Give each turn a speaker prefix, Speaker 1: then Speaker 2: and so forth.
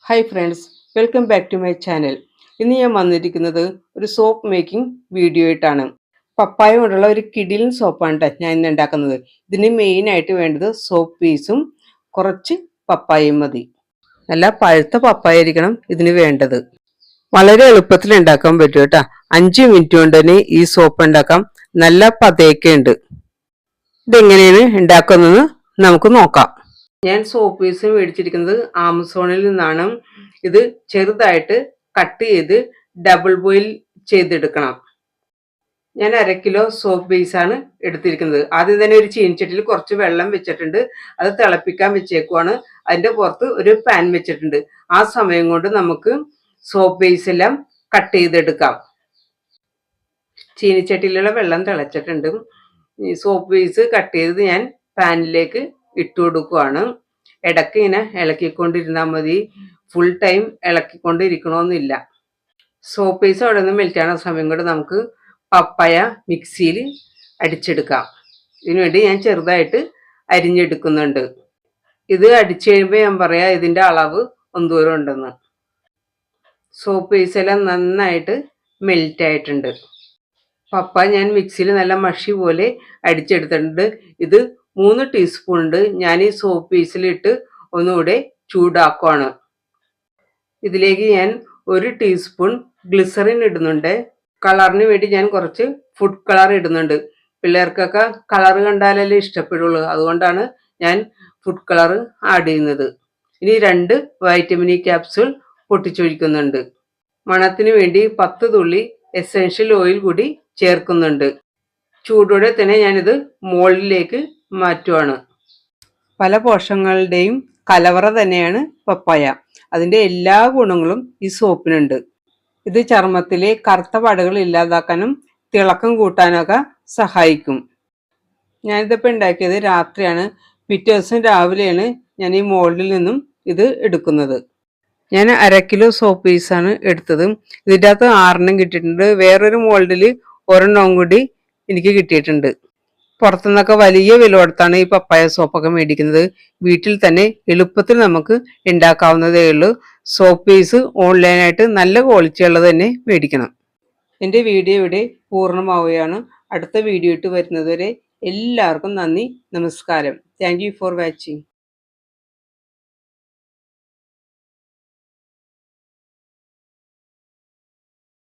Speaker 1: Hi friends, welcome back to my channel. ഇന്ന് ഞാൻ വന്നിരിക്കുന്നത് ഒരു സോപ്പ് മേക്കിംഗ് വീഡിയോ ആയിട്ടാണ്. പപ്പായ കൊണ്ടുള്ള ഒരു കിടിലൻ സോപ്പാണ് ട്ടോ ഞാൻ ഇന്ന് ഉണ്ടാക്കുന്നത്. ഇതിന് മെയിനായിട്ട് വേണ്ടത് സോപ്പ് പീസും കുറച്ച് പപ്പായയും മതി. നല്ല പഴുത്ത പപ്പായ ആയിരിക്കണം ഇതിന് വേണ്ടത്. വളരെ എളുപ്പത്തിൽ ഉണ്ടാക്കാൻ പറ്റും കേട്ടോ. 5 മിനിറ്റ് കൊണ്ട് തന്നെ ഈ സോപ്പ് ഉണ്ടാക്കാം. നല്ല പതയൊക്കെ ഉണ്ട്. ഇതെങ്ങനെയാണ് ഉണ്ടാക്കുന്നതെന്ന് നമുക്ക് നോക്കാം. ഞാൻ സോപ്പ് പീസ് മേടിച്ചിരിക്കുന്നത് ആമസോണിൽ നിന്നാണ്. ഇത് ചെറുതായിട്ട് കട്ട് ചെയ്ത് ഡബിൾ ബോയിൽ ചെയ്തെടുക്കണം. ഞാൻ 1/2 കിലോ സോപ്പ് ബേസാണ് എടുത്തിരിക്കുന്നത്. ആദ്യം തന്നെ ഒരു ചീനിച്ചട്ടിയിൽ കുറച്ച് വെള്ളം വെച്ചിട്ടുണ്ട്. അത് തിളപ്പിക്കാൻ വെച്ചേക്കുവാണ്. അതിൻ്റെ പുറത്ത് ഒരു പാൻ വെച്ചിട്ടുണ്ട്. ആ സമയം കൊണ്ട് നമുക്ക് സോപ്പ് ബേസ് എല്ലാം കട്ട് ചെയ്തെടുക്കാം. ചീനിച്ചട്ടിയിലുള്ള വെള്ളം തിളച്ചിട്ടുണ്ട്. ഈ സോപ്പ് ബേസ് കട്ട് ചെയ്ത് ഞാൻ പാനിലേക്ക് ഇട്ട് കൊടുക്കുവാണ്. ഇടയ്ക്ക് ഇങ്ങനെ ഇളക്കിക്കൊണ്ടിരുന്നാൽ മതി. ഫുൾ ടൈം ഇളക്കിക്കൊണ്ടിരിക്കണമെന്നില്ല. സോപ്പ് പീസ് അവിടെ നിന്ന് മെൽറ്റാണ് സമയം കൊണ്ട് നമുക്ക് പപ്പായ മിക്സിയിൽ അടിച്ചെടുക്കാം. ഇതിനുവേണ്ടി ഞാൻ ചെറുതായിട്ട് അരിഞ്ഞെടുക്കുന്നുണ്ട്. ഇത് അടിച്ചു കഴിയുമ്പോൾ ഞാൻ പറയാം ഇതിൻ്റെ അളവ് എന്തോരം ഉണ്ടെന്ന്. സോപ്പ് പീസ് എല്ലാം നന്നായിട്ട് മെൽറ്റായിട്ടുണ്ട്. പപ്പായ ഞാൻ മിക്സിയിൽ നല്ല മഷി പോലെ അടിച്ചെടുത്തിട്ടുണ്ട്. ഇത് 3 ടീസ്പൂൺ ഉണ്ട്. ഞാൻ ഈ സോപ്പ് പീസിലിട്ട് ഒന്നുകൂടെ ചൂടാക്കുവാണ്. ഇതിലേക്ക് ഞാൻ 1 ടീസ്പൂൺ ഗ്ലിസറിൻ ഇടുന്നുണ്ട്. കളറിന് വേണ്ടി ഞാൻ കുറച്ച് ഫുഡ് കളർ ഇടുന്നുണ്ട്. പിള്ളേർക്കൊക്കെ കളർ കണ്ടാലല്ലേ ഇഷ്ടപ്പെടുള്ളൂ. അതുകൊണ്ടാണ് ഞാൻ ഫുഡ് കളർ ആഡ് ചെയ്യുന്നത്. ഇനി 2 വൈറ്റമിൻ ഇ ക്യാപ്സ്യൂൾ പൊട്ടിച്ചൊഴിക്കുന്നുണ്ട്. മണത്തിന് വേണ്ടി 10 തുള്ളി എസെൻഷ്യൽ ഓയിൽ കൂടി ചേർക്കുന്നുണ്ട്. ചൂടോടെ തന്നെ ഞാനിത് മോൾഡിലേക്ക് മാറ്റുവാണ്. പല പോഷകങ്ങളുടെയും കലവറ തന്നെയാണ് പപ്പായ. അതിൻ്റെ എല്ലാ ഗുണങ്ങളും ഈ സോപ്പിനുണ്ട്. ഇത് ചർമ്മത്തിലെ കറുത്ത പാടുകൾ ഇല്ലാതാക്കാനും തിളക്കം കൂട്ടാനൊക്കെ സഹായിക്കും. ഞാനിതിപ്പോൾ ഉണ്ടാക്കിയത് രാത്രിയാണ്. പിറ്റേ ദിവസം രാവിലെയാണ് ഞാൻ ഈ മോൾഡിൽ നിന്നും ഇത് എടുക്കുന്നത്. ഞാൻ 1/2 കിലോ സോപ്പ് പീസാണ് എടുത്തത്. ഇതിൻ്റെ അകത്ത് 6 കിട്ടിയിട്ടുണ്ട്. വേറൊരു മോൾഡിൽ 1 കൂടി എനിക്ക് കിട്ടിയിട്ടുണ്ട്. പുറത്തുനിന്നൊക്കെ വലിയ വില കൊടുത്താണ് ഈ പപ്പായ സോപ്പൊക്കെ മേടിക്കുന്നത്. വീട്ടിൽ തന്നെ എളുപ്പത്തിൽ നമുക്ക് ഉണ്ടാക്കാവുന്നതേ ഉള്ളൂ. സോപ്പ് പീസ് ഓൺലൈനായിട്ട് നല്ല ക്വാളിറ്റി ഉള്ളത് തന്നെ മേടിക്കണം. എൻ്റെ വീഡിയോ ഇവിടെ പൂർണ്ണമാവുകയാണ്. അടുത്ത വീഡിയോ ഇട്ട് വരുന്നതുവരെ എല്ലാവർക്കും നന്ദി, നമസ്കാരം. Thank you for watching.